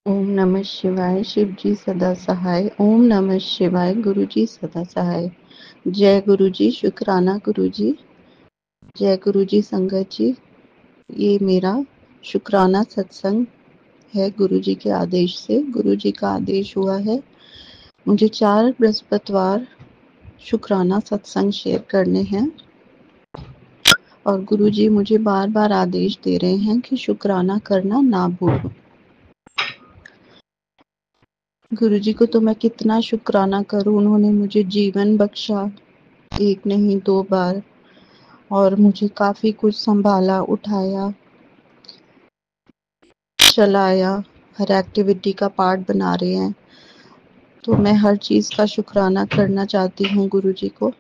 ओम नमः शिवाय। शिव जी सदा सहाय। ओम नमः शिवाय। गुरु जी सदा सहाय। जय गुरु जी। शुक्राना गुरु जी। जय गुरु जी। संगत जी, ये मेरा शुक्राना सत्संग है। गुरु जी के आदेश से, गुरु जी का आदेश हुआ है मुझे 4 बृहस्पतिवार शुक्राना सत्संग शेयर करने हैं और गुरु जी मुझे बार बार आदेश दे रहे हैं कि शुक्राना करना ना भूलो। गुरु जी को तो मैं कितना शुक्राना करूं, उन्होंने मुझे जीवन बख्शा, एक नहीं 2 बार, और मुझे काफी कुछ संभाला, उठाया, चलाया, हर एक्टिविटी का पार्ट बना रहे हैं। तो मैं हर चीज का शुक्राना करना चाहती हूँ गुरु जी को।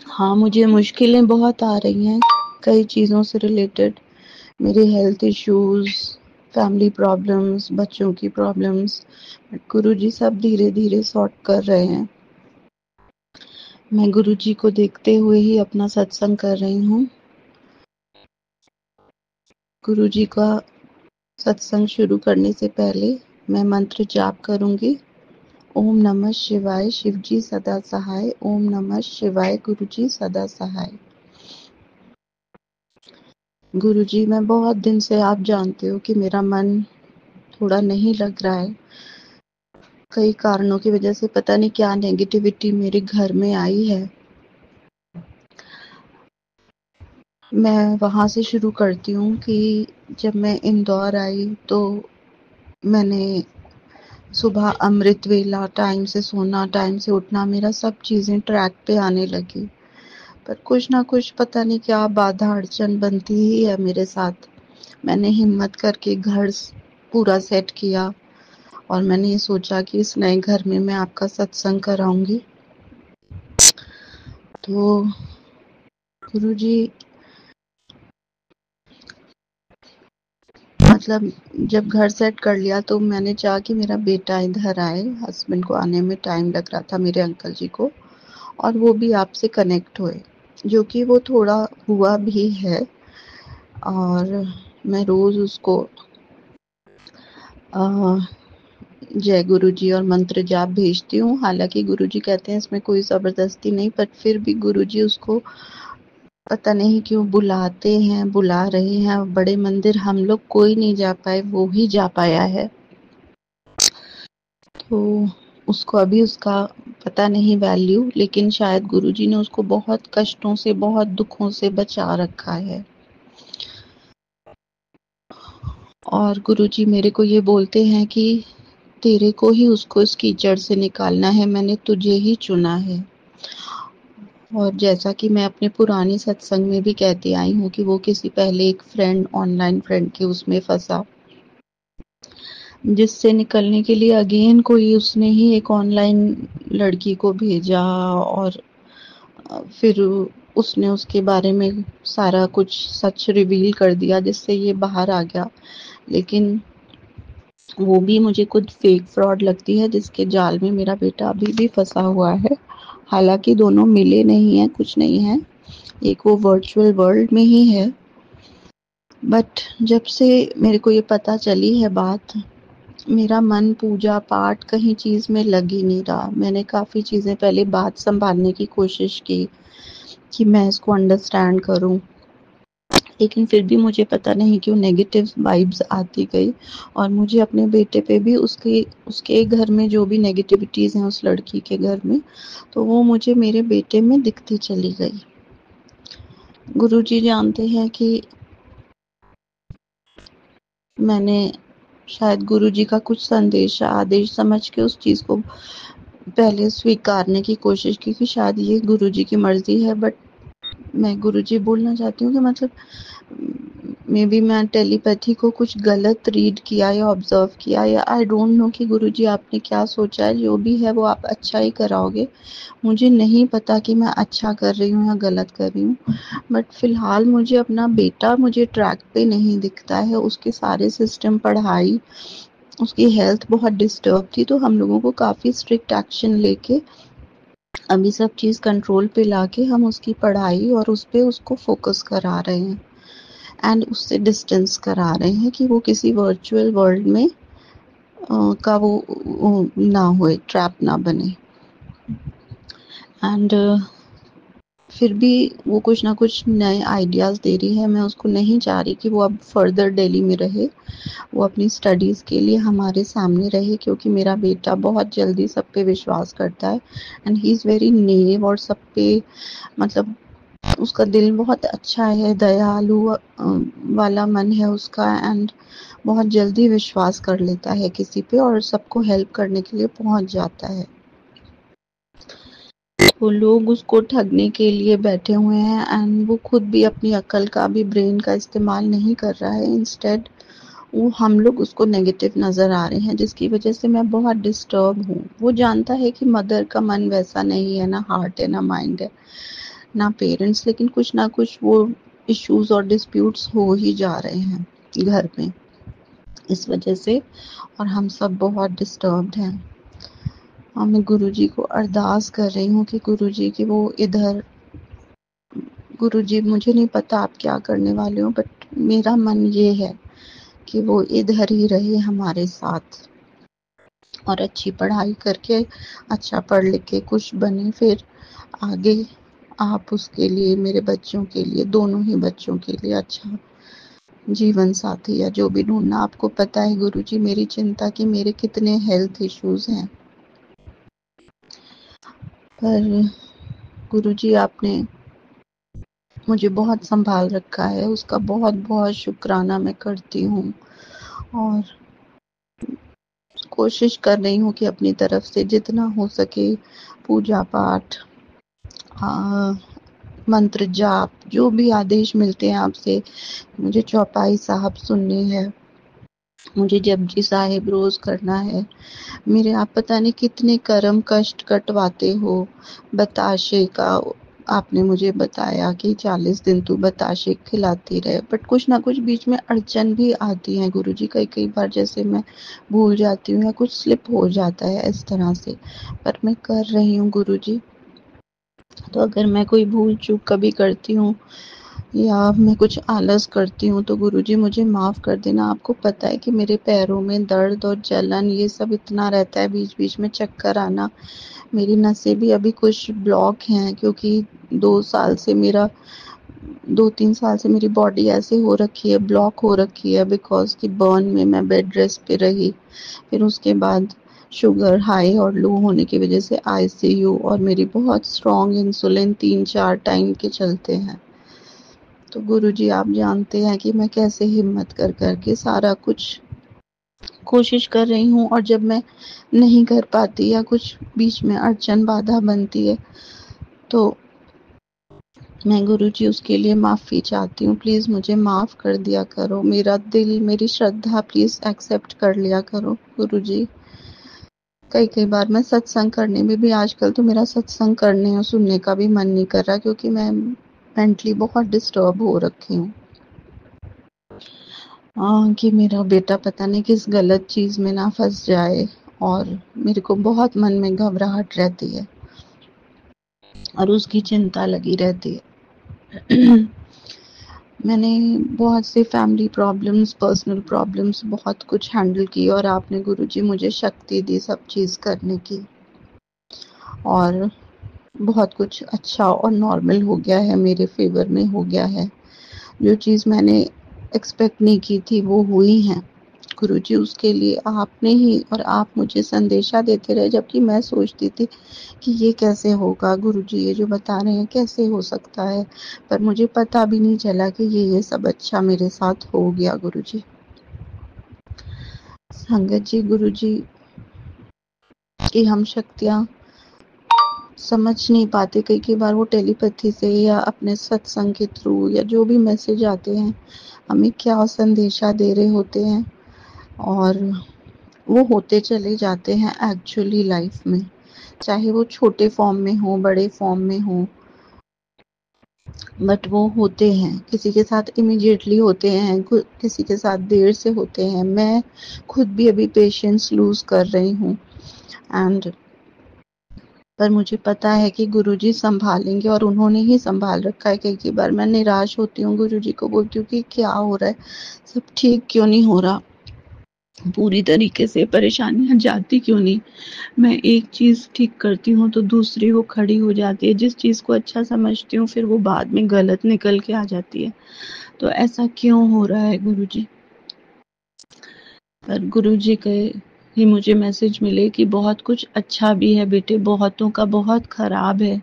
हाँ, मुझे मुश्किलें बहुत आ रही हैं कई चीजों से रिलेटेड, मेरे हेल्थ इश्यूज, फैमिली प्रॉब्लम्स, बच्चों की प्रॉब्लम्स, बट गुरु जी सब धीरे धीरे सॉर्ट कर रहे हैं। मैं गुरु जी को देखते हुए ही अपना सत्संग कर रही हूँ। गुरु जी का सत्संग शुरू करने से पहले मैं मंत्र जाप करूंगी। ओम नमः शिवाय। शिव जी सदा सहाय। ओम नमः शिवाय। गुरु जी सदा सहाय। गुरु जी, मैं बहुत दिन से, आप जानते हो कि मेरा मन थोड़ा नहीं लग रहा है, कई कारणों की वजह से। पता नहीं क्या नेगेटिविटी मेरे घर में आई है। मैं वहां से शुरू करती हूँ कि जब मैं इंदौर आई तो मैंने सुबह अमृत वेला, टाइम से सोना, टाइम से उठना, मेरा सब चीजें ट्रैक पे आने लगी। पर कुछ ना कुछ पता नहीं क्या बाधा अड़चन बनती ही है मेरे साथ। मैंने हिम्मत करके घर पूरा सेट किया और मैंने ये सोचा कि इस नए घर में मैं आपका सत्संग कराऊंगी। तो गुरुजी, मतलब जब घर सेट कर लिया तो मैंने चाहा कि मेरा बेटा इधर आए। हस्बैंड को आने में टाइम लग रहा था, मेरे अंकल जी को, और वो भी आपसे कनेक्ट हुए, जो कि वो थोड़ा हुआ भी है। और मैं रोज उसको जय गुरु जी और मंत्र जाप भेजती हूँ। हालांकि गुरु जी कहते हैं इसमें कोई जबरदस्ती नहीं, पर फिर भी गुरु जी उसको पता नहीं क्यों बुलाते हैं, बुला रहे हैं। बड़े मंदिर हम लोग कोई नहीं जा पाए, वो ही जा पाया है। तो उसको अभी उसका पता नहीं वैल्यू, लेकिन शायद गुरुजी ने उसको बहुत कष्टों से, बहुत दुखों से बचा रखा है। और गुरुजी मेरे को ये बोलते हैं कि तेरे को ही उसको इस कीचड़ से निकालना है, मैंने तुझे ही चुना है। और जैसा कि मैं अपने पुराने सत्संग में भी कहती आई हूँ कि वो किसी पहले एक फ्रेंड, ऑनलाइन फ्रेंड के उसमें फंसा, जिससे निकलने के लिए अगेन कोई उसने ही एक ऑनलाइन लड़की को भेजा, और फिर उसने उसके बारे में सारा कुछ सच रिवील कर दिया, जिससे ये बाहर आ गया। लेकिन वो भी मुझे कुछ फेक फ्रॉड लगती है, जिसके जाल में मेरा बेटा अभी भी फंसा हुआ है। हालांकि दोनों मिले नहीं है, कुछ नहीं है, एक वो वर्चुअल वर्ल्ड में ही है। बट जब से मेरे को ये पता चली है बात, मेरा मन पूजा पाठ कहीं चीज में लग ही नहीं रहा। मैंने काफी चीजें पहले बात संभालने की कोशिश की कि मैं इसको अंडरस्टैंड करूं, लेकिन फिर भी मुझे पता नहीं क्यों नेगेटिव वाइब्स आती गई। और मुझे अपने बेटे पे भी उसके उसके घर में जो भी नेगेटिविटीज हैं उस लड़की के घर में, तो वो मुझे मेरे बेटे में दिखती चली गई। गुरुजी जानते हैं कि मैंने शायद गुरुजी का कुछ संदेश, आदेश समझ के उस चीज को पहले स्वीकारने की कोशिश की कि शायद ये गुरुजी की मर्जी है। बट मैं गुरुजी बोलना चाहती हूँ कि मतलब मे बी मैं टेलीपैथी को कुछ गलत रीड किया या ऑब्जर्व किया, या आई डोंट नो कि गुरुजी आपने क्या सोचा है। जो भी है वो आप अच्छा ही कराओगे, मुझे नहीं पता कि मैं अच्छा कर रही हूँ या गलत कर रही हूँ। बट फिलहाल मुझे अपना बेटा, मुझे ट्रैक पे नहीं दिखता है। उसके सारे सिस्टम, पढ़ाई, उसकी हेल्थ बहुत डिस्टर्ब थी, तो हम लोगों को काफी स्ट्रिक्ट एक्शन लेके अभी सब चीज कंट्रोल पे लाके हम उसकी पढ़ाई और उस पे उसको फोकस करा रहे हैं, एंड उससे डिस्टेंस करा रहे हैं कि वो किसी वर्चुअल वर्ल्ड में का वो ना होए, ट्रैप ना बने। एंड फिर भी वो कुछ ना कुछ नए आइडियाज़ दे रही है। मैं उसको नहीं चाह रही कि वो अब फर्दर दिल्ली में रहे, वो अपनी स्टडीज़ के लिए हमारे सामने रहे, क्योंकि मेरा बेटा बहुत जल्दी सब पे विश्वास करता है एंड ही इज़ वेरी नेव, और सब पे मतलब उसका दिल बहुत अच्छा है, दयालु वाला मन है उसका, एंड बहुत जल्दी विश्वास कर लेता है किसी पे और सबको हेल्प करने के लिए पहुंच जाता है। वो लोग उसको ठगने के लिए बैठे हुए हैं एंड वो खुद भी अपनी अकल का भी, ब्रेन का इस्तेमाल नहीं कर रहा है। इंस्टेड वो हम लोग उसको नेगेटिव नज़र आ रहे हैं, जिसकी वजह से मैं बहुत डिस्टर्ब हूँ। वो जानता है कि मदर का मन वैसा नहीं है, ना हार्ट है, ना माइंड है, ना पेरेंट्स, लेकिन कुछ ना कुछ वो इश्यूज और डिस्प्यूट्स हो ही जा रहे हैं घर में इस वजह से, और हम सब बहुत डिस्टर्ब्ड हैं। और मैं गुरुजी को अरदास कर रही हूँ कि गुरुजी कि वो इधर, गुरुजी मुझे नहीं पता आप क्या करने वाले हो, बट मेरा मन ये है कि वो इधर ही रहे हमारे साथ और अच्छी पढ़ाई करके, अच्छा पढ़ लिख के कुछ बने, फिर आगे आप उसके लिए, मेरे बच्चों के लिए, दोनों ही बच्चों के लिए अच्छा जीवन साथी या जो भी ढूंढना। आपको पता है गुरुजी मेरी चिंता कि मेरे कितने हेल्थ इश्यूज हैं, पर गुरुजी आपने मुझे बहुत संभाल रखा है, उसका बहुत बहुत शुक्राना मैं करती हूँ। और कोशिश कर रही हूँ कि अपनी तरफ से जितना हो सके पूजा पाठ, मंत्र जाप, जो भी आदेश मिलते हैं आपसे, मुझे चौपाई साहब सुननी है, मुझे जपजी साहिब रोज करना है, मेरे आप पता नहीं कितने कर्म कष्ट कटवाते हो। बताशे का आपने मुझे बताया कि 40 दिन तू बताशे खिलाती रहे, बट कुछ ना कुछ बीच में अड़चन भी आती है गुरुजी, कई कई बार जैसे मैं भूल जाती हूँ या कुछ स्लिप हो जाता है इस तरह से, पर मैं कर रही हूँ गुरुजी। तो अगर मैं कोई भूल चूक कभी करती हूँ या मैं कुछ आलस करती हूँ तो गुरुजी मुझे माफ़ कर देना। आपको पता है कि मेरे पैरों में दर्द और जलन ये सब इतना रहता है, बीच-बीच में चक्कर आना, मेरी नसें भी अभी कुछ ब्लॉक हैं, क्योंकि 2-3 साल से मेरी बॉडी ऐसे हो रखी है, ब्लॉक हो रखी है, बिकॉज़ कि बर्न में मैं बेड रेस्ट पे रही। फिर उसके बाद शुगर हाई और लो होने की वजह से आईसीयू, और मेरी बहुत स्ट्रॉन्ग इंसुलिन 3-4 टाइम के चलते हैं। तो गुरुजी आप जानते हैं कि मैं कैसे हिम्मत कर कर के सारा कुछ कोशिश कर रही हूँ, और जब मैं नहीं कर पाती या कुछ बीच में अड़चन बाधा बनती है तो मैं गुरुजी उसके लिए माफ़ी चाहती हूँ। प्लीज़ मुझे माफ़ कर दिया करो, मेरा दिल, मेरी श्रद्धा प्लीज़ एक्सेप्ट कर लिया करो गुरुजी। कई कई बार मैं सत्संग करने में भी, आजकल तो मेरा सत्संग करने और सुनने का भी मन नहीं कर रहा, क्योंकि मैं मेंटली बहुत डिस्टर्ब हो रखी हूँ। कि मेरा बेटा पता नहीं किस गलत चीज़ में ना फंस जाए, और मेरे को बहुत मन में घबराहट रहती है और उसकी चिंता लगी रहती है। मैंने बहुत से फैमिली प्रॉब्लम्स, पर्सनल प्रॉब्लम्स बहुत कुछ हैंडल की, और आपने गुरुजी मुझे शक्ति दी सब चीज़ करने की, और बहुत कुछ अच्छा और नॉर्मल हो गया है, मेरे फेवर में हो गया है। जो चीज़ मैंने एक्सपेक्ट नहीं की थी वो हुई हैं। गुरुजी उसके लिए आपने ही, और आप मुझे संदेशा देते रहे, जबकि मैं सोचती थी कि ये कैसे होगा गुरुजी, ये जो बता रहे हैं कैसे हो सकता है, पर मुझे पता भी नहीं चला कि ये सब अच्छा मेरे साथ हो गया गुरुजी। संगत जी, गुरुजी की हम शक्तियाँ समझ नहीं पाते, कई कई बार वो टेलीपैथी से या अपने सत्संग के थ्रू या जो भी मैसेज आते हैं, हमें क्या संदेशा दे रहे होते हैं, और वो होते चले जाते हैं एक्चुअली लाइफ में, चाहे वो छोटे फॉर्म में हो, बड़े फॉर्म में हो, बट वो होते हैं। किसी के साथ इमीडिएटली होते हैं, किसी के साथ देर से होते हैं। मैं खुद भी अभी पेशेंस लूज कर रही हूँ, एंड पर मुझे पता है कि गुरुजी संभालेंगे, और उन्होंने ही संभाल रखा है। कई बार मैं निराश होती हूँ, गुरुजी को बोलती हूँ कि क्या हो रहा है, सब ठीक क्यों नहीं हो रहा, पूरी तरीके से परेशानियाँ जाती क्यों नहीं? मैं एक चीज़ ठीक करती हूँ तो दूसरी वो खड़ी हो जाती है, जिस चीज़ को अच्छा समझती हूँ फिर वो बाद में गलत निकल के आ जाती है। तो ऐसा क्यों हो रहा है गुरुजी? पर गुरुजी के ही मुझे मैसेज मिले कि बहुत कुछ अच्छा भी है बेटे, बहुतों का बहुत खराब है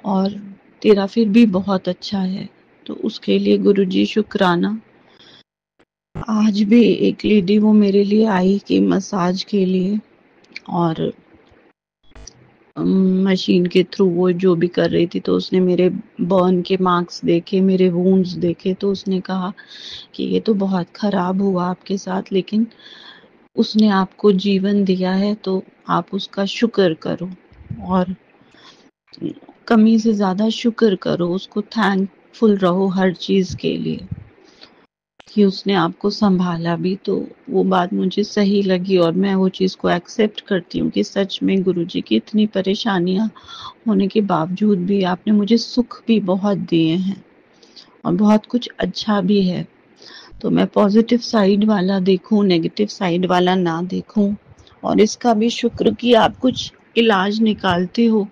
और तेरा फिर भी बहुत अच्छा है। तो उसके लिए गुरुजी शुक्राना। आज भी एक लेडी वो मेरे लिए आई कि मसाज के लिए, और मशीन के थ्रू वो जो भी कर रही थी, तो उसने मेरे बर्न के मार्क्स देखे, मेरे वुंड्स देखे, तो उसने कहा कि ये तो बहुत खराब हुआ आपके साथ, लेकिन उसने आपको जीवन दिया है तो आप उसका शुक्र करो, और कमी से ज़्यादा शुक्र करो, उसको थैंकफुल रहो हर चीज़ के लिए कि उसने आपको संभाला भी। तो वो बात मुझे सही लगी और मैं वो चीज़ को एक्सेप्ट करती हूँ कि सच में गुरुजी की इतनी परेशानियाँ होने के बावजूद भी आपने मुझे सुख भी बहुत दिए हैं और बहुत कुछ अच्छा भी है। तो मैं पॉजिटिव साइड वाला देखूं, नेगेटिव साइड वाला ना देखूं, और इसका भी शुक्र कि आप कुछ इलाज निकालते हो।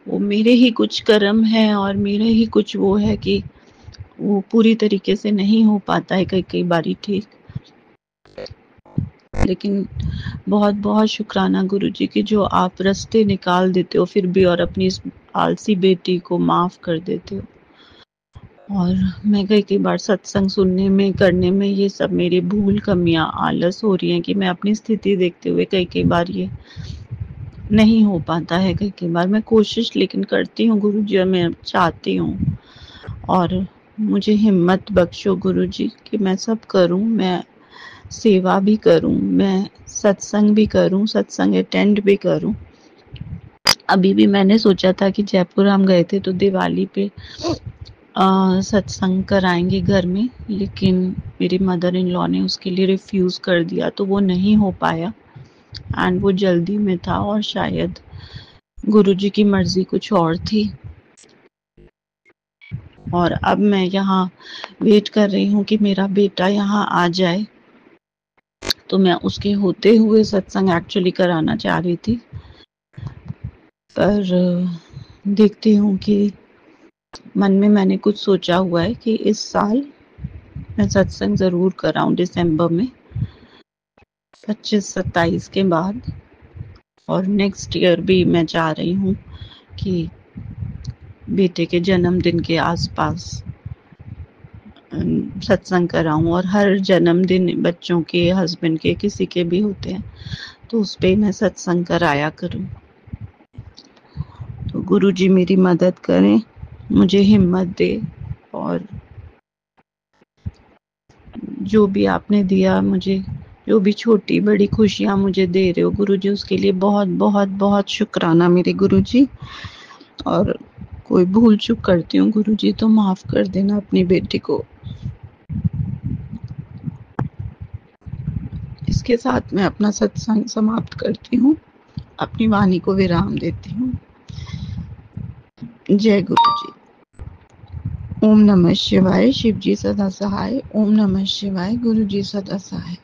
वो मेरे ही कुछ कर्म है और मेरे ही कुछ वो है कि वो पूरी तरीके से नहीं हो पाता है कई कई बारी ठीक, लेकिन बहुत बहुत शुक्राना गुरुजी कि जो आप रास्ते निकाल देते हो फिर भी, और अपनी इस आलसी बेटी को माफ कर देते हो। और मैं कई कई बार सत्संग सुनने में, करने में, ये सब मेरी भूल, कमियां, आलस हो रही हैं कि मैं अपनी स्थिति देखते हुए कई कई बार ये नहीं हो पाता है। कई कई बार मैं कोशिश लेकिन करती हूँ गुरुजी, और मैं चाहती हूँ, और मुझे हिम्मत बख्शो गुरुजी कि मैं सब करूँ, मैं सेवा भी करूँ, मैं सत्संग भी करूँ, सत्संग अटेंड भी करूँ। अभी भी मैंने सोचा था कि जयपुर हम गए थे तो दिवाली पे सत्संग कराएंगे घर में, लेकिन मेरी मदर इन लॉ ने उसके लिए रिफ्यूज़ कर दिया, तो वो नहीं हो पाया। एंड वो जल्दी में था और शायद गुरुजी की मर्जी कुछ और थी। और अब मैं यहाँ वेट कर रही हूँ कि मेरा बेटा यहाँ आ जाए, तो मैं उसके होते हुए सत्संग एक्चुअली कराना चाह रही थी, पर देखती हूँ कि मन में मैंने कुछ सोचा हुआ है कि इस साल मैं सत्संग ज़रूर कराऊं दिसंबर में 25-27 के बाद, और नेक्स्ट ईयर भी मैं चाह रही हूँ कि बेटे के जन्मदिन के आसपास सत्संग कराऊं, और हर जन्मदिन बच्चों के, हस्बैंड के, किसी के भी होते हैं तो उस पे मैं सत्संग कराया करूं। तो गुरुजी मेरी मदद करें, मुझे हिम्मत दे, और जो भी आपने दिया मुझे, जो भी छोटी बड़ी खुशियाँ मुझे दे रहे हो गुरुजी, उसके लिए बहुत बहुत बहुत शुक्राना मेरे गुरुजी। और कोई भूल चूक करती हूँ गुरुजी तो माफ़ कर देना अपनी बेटी को। इसके साथ मैं अपना सत्संग समाप्त करती हूँ, अपनी वाणी को विराम देती हूँ। जय गुरुजी। ओम नमः शिवाय। शिव जी सदा सहाय। ओम नमः शिवाय। गुरुजी सदा सहाय।